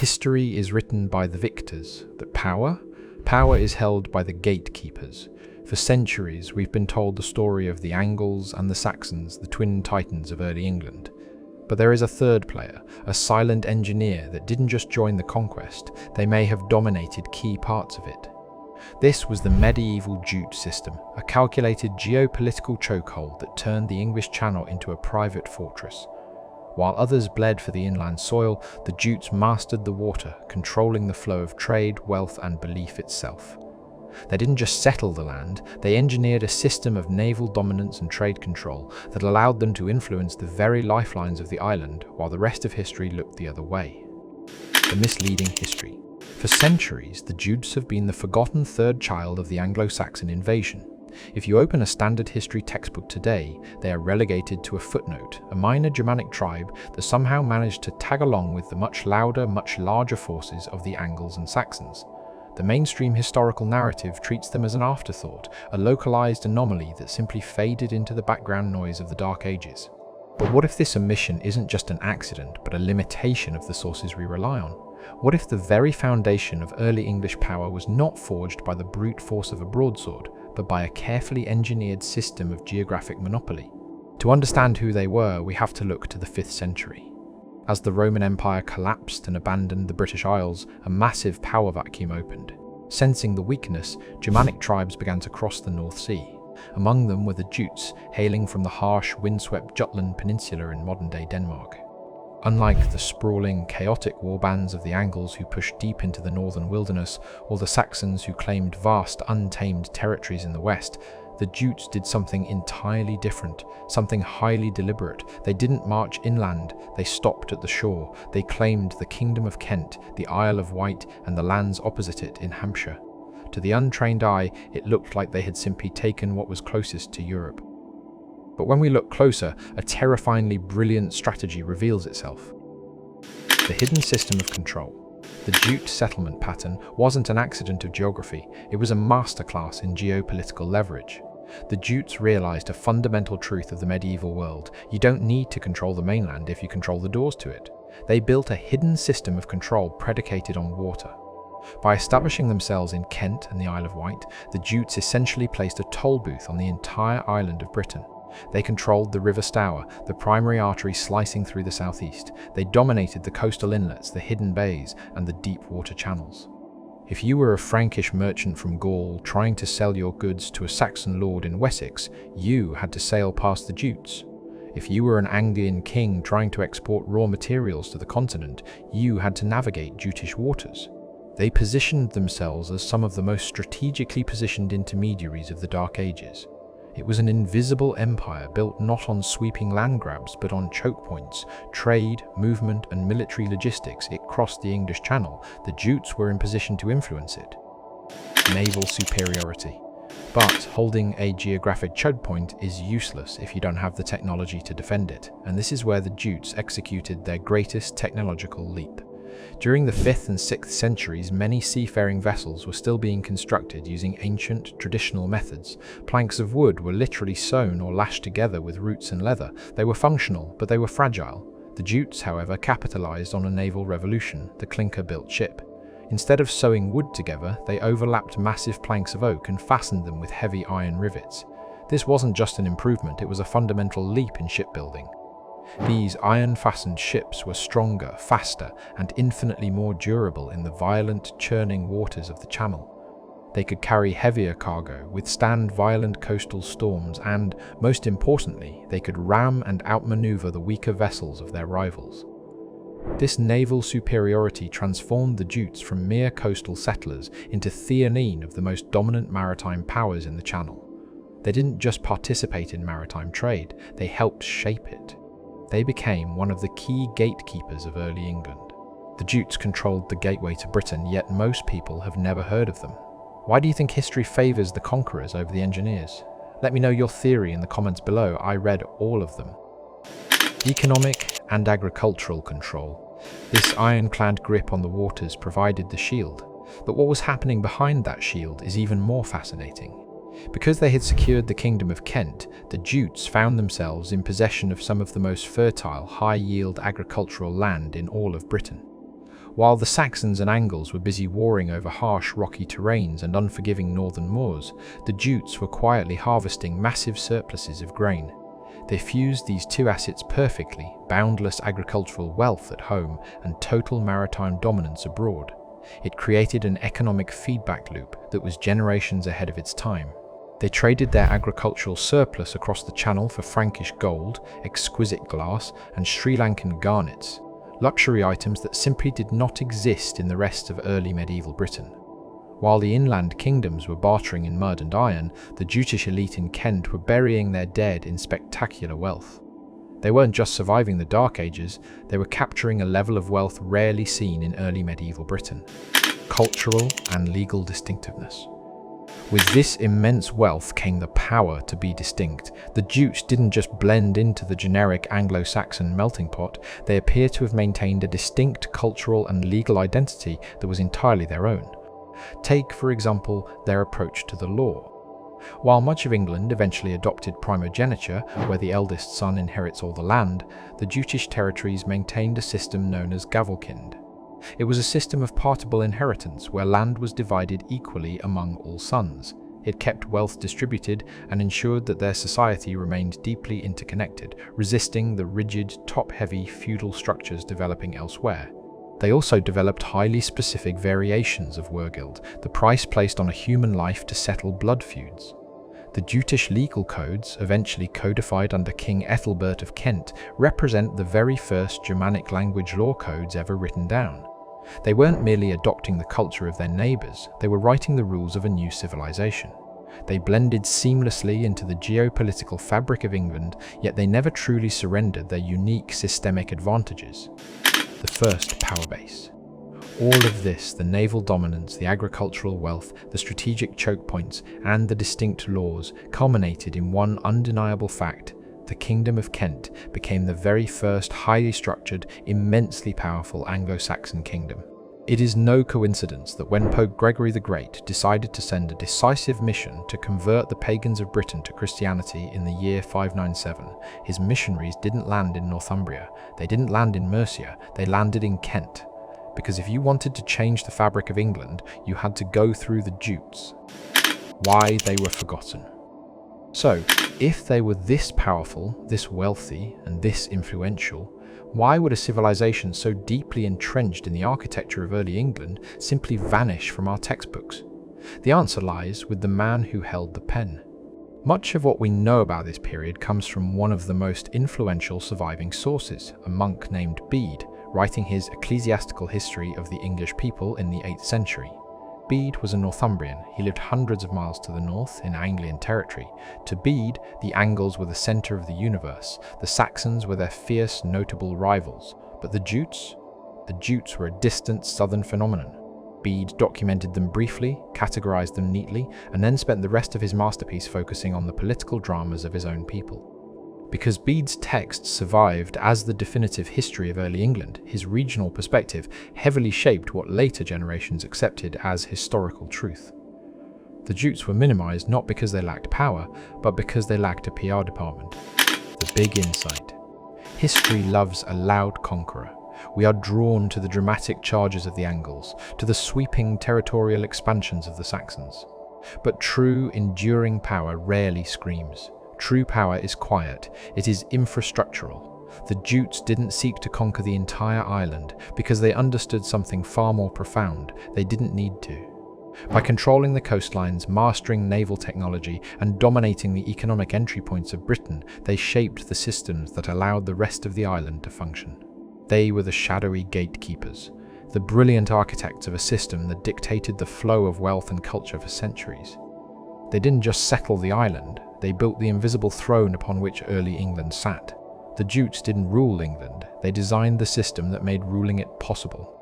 history is written by the victors, that power is held by the gatekeepers. For centuries, we've been told the story of the Angles and the Saxons, the twin titans of early England. But there is a third player, a silent engineer that didn't just join the conquest, they may have dominated key parts of it. This was the medieval Jute system, a calculated geopolitical chokehold that turned the English Channel into a private fortress. While others bled for the inland soil, the Jutes mastered the water, controlling the flow of trade, wealth, and belief itself. They didn't just settle the land, they engineered a system of naval dominance and trade control that allowed them to influence the very lifelines of the island, while the rest of history looked the other way. The misleading history. For centuries, the Jutes have been the forgotten third child of the Anglo-Saxon invasion. If you open a standard history textbook today, they are relegated to a footnote, a minor Germanic tribe that somehow managed to tag along with the much louder, much larger forces of the Angles and Saxons. The mainstream historical narrative treats them as an afterthought, a localized anomaly that simply faded into the background noise of the Dark Ages. But what if this omission isn't just an accident, but a limitation of the sources we rely on? What if the very foundation of early English power was not forged by the brute force of a broadsword, but by a carefully engineered system of geographic monopoly? To understand who they were, we have to look to the 5th century. As the Roman Empire collapsed and abandoned the British Isles, a massive power vacuum opened. Sensing the weakness, Germanic tribes began to cross the North Sea. Among them were the Jutes, hailing from the harsh, windswept Jutland Peninsula in modern-day Denmark. Unlike the sprawling, chaotic warbands of the Angles who pushed deep into the northern wilderness, or the Saxons who claimed vast, untamed territories in the west, the Jutes did something entirely different, something highly deliberate. They didn't march inland, they stopped at the shore. They claimed the Kingdom of Kent, the Isle of Wight, and the lands opposite it in Hampshire. To the untrained eye, it looked like they had simply taken what was closest to Europe. But when we look closer, a terrifyingly brilliant strategy reveals itself. The hidden system of control. The Jute settlement pattern wasn't an accident of geography, it was a masterclass in geopolitical leverage. The Jutes realized a fundamental truth of the medieval world: you don't need to control the mainland if you control the doors to it. They built a hidden system of control predicated on water. By establishing themselves in Kent and the Isle of Wight, the Jutes essentially placed a toll booth on the entire island of Britain. They controlled the River Stour, the primary artery slicing through the southeast. They dominated the coastal inlets, the hidden bays, and the deep water channels. If you were a Frankish merchant from Gaul trying to sell your goods to a Saxon lord in Wessex, you had to sail past the Jutes. If you were an Anglian king trying to export raw materials to the continent, you had to navigate Jutish waters. They positioned themselves as some of the most strategically positioned intermediaries of the Dark Ages. It was an invisible empire built not on sweeping land grabs, but on choke points, trade, movement, and military logistics. It crossed the English Channel. The Jutes were in position to influence it. Naval superiority. But holding a geographic choke point is useless if you don't have the technology to defend it, and this is where the Jutes executed their greatest technological leap. During the 5th and 6th centuries, many seafaring vessels were still being constructed using ancient, traditional methods. Planks of wood were literally sewn or lashed together with roots and leather. They were functional, but they were fragile. The Jutes, however, capitalized on a naval revolution, the clinker-built ship. Instead of sewing wood together, they overlapped massive planks of oak and fastened them with heavy iron rivets. This wasn't just an improvement, it was a fundamental leap in shipbuilding. These iron-fastened ships were stronger, faster, and infinitely more durable in the violent, churning waters of the Channel. They could carry heavier cargo, withstand violent coastal storms, and, most importantly, they could ram and outmaneuver the weaker vessels of their rivals. This naval superiority transformed the Jutes from mere coastal settlers into theanine of the most dominant maritime powers in the Channel. They didn't just participate in maritime trade, they helped shape it. They became one of the key gatekeepers of early England. The Jutes controlled the gateway to Britain, yet most people have never heard of them. Why do you think history favors the conquerors over the engineers? Let me know your theory in the comments below. I read all of them. Economic and agricultural control. This ironclad grip on the waters provided the shield. But what was happening behind that shield is even more fascinating. Because they had secured the Kingdom of Kent, the Jutes found themselves in possession of some of the most fertile, high-yield agricultural land in all of Britain. While the Saxons and Angles were busy warring over harsh rocky terrains and unforgiving northern moors, the Jutes were quietly harvesting massive surpluses of grain. They fused these two assets perfectly: boundless agricultural wealth at home and total maritime dominance abroad. It created an economic feedback loop that was generations ahead of its time. They traded their agricultural surplus across the Channel for Frankish gold, exquisite glass, and Sri Lankan garnets, luxury items that simply did not exist in the rest of early medieval Britain. While the inland kingdoms were bartering in mud and iron, the Jutish elite in Kent were burying their dead in spectacular wealth. They weren't just surviving the Dark Ages, they were capturing a level of wealth rarely seen in early medieval Britain: cultural and legal distinctiveness. With this immense wealth came the power to be distinct. The Jutes didn't just blend into the generic Anglo-Saxon melting pot, they appear to have maintained a distinct cultural and legal identity that was entirely their own. Take, for example, their approach to the law. While much of England eventually adopted primogeniture, where the eldest son inherits all the land, the Jutish territories maintained a system known as gavelkind. It was a system of partible inheritance where land was divided equally among all sons. It kept wealth distributed and ensured that their society remained deeply interconnected, resisting the rigid, top-heavy feudal structures developing elsewhere. They also developed highly specific variations of wergild, the price placed on a human life to settle blood feuds. The Jutish legal codes, eventually codified under King Ethelbert of Kent, represent the very first Germanic language law codes ever written down. They weren't merely adopting the culture of their neighbours, they were writing the rules of a new civilization. They blended seamlessly into the geopolitical fabric of England, yet they never truly surrendered their unique systemic advantages. The first power base. All of this, the naval dominance, the agricultural wealth, the strategic choke points, and the distinct laws, culminated in one undeniable fact: the Kingdom of Kent became the very first highly structured, immensely powerful Anglo-Saxon kingdom. It is no coincidence that when Pope Gregory the Great decided to send a decisive mission to convert the pagans of Britain to Christianity in the year 597, his missionaries didn't land in Northumbria, they didn't land in Mercia, they landed in Kent. Because if you wanted to change the fabric of England, you had to go through the Jutes. Why they were forgotten. So, if they were this powerful, this wealthy, and this influential, why would a civilization so deeply entrenched in the architecture of early England simply vanish from our textbooks? The answer lies with the man who held the pen. Much of what we know about this period comes from one of the most influential surviving sources, a monk named Bede, writing his ecclesiastical history of the English people in the 8th century. Bede was a Northumbrian. He lived hundreds of miles to the north in Anglian territory. To Bede, the Angles were the centre of the universe. The Saxons were their fierce, notable rivals. But the Jutes? The Jutes were a distant southern phenomenon. Bede documented them briefly, categorised them neatly, and then spent the rest of his masterpiece focusing on the political dramas of his own people. Because Bede's texts survived as the definitive history of early England, his regional perspective heavily shaped what later generations accepted as historical truth. The Jutes were minimised not because they lacked power, but because they lacked a PR department. The big insight. History loves a loud conqueror. We are drawn to the dramatic charges of the Angles, to the sweeping territorial expansions of the Saxons. But true, enduring power rarely screams. True power is quiet, it is infrastructural. The Jutes didn't seek to conquer the entire island because they understood something far more profound: they didn't need to. By controlling the coastlines, mastering naval technology, and dominating the economic entry points of Britain, they shaped the systems that allowed the rest of the island to function. They were the shadowy gatekeepers, the brilliant architects of a system that dictated the flow of wealth and culture for centuries. They didn't just settle the island, they built the invisible throne upon which early England sat. The Jutes didn't rule England, they designed the system that made ruling it possible.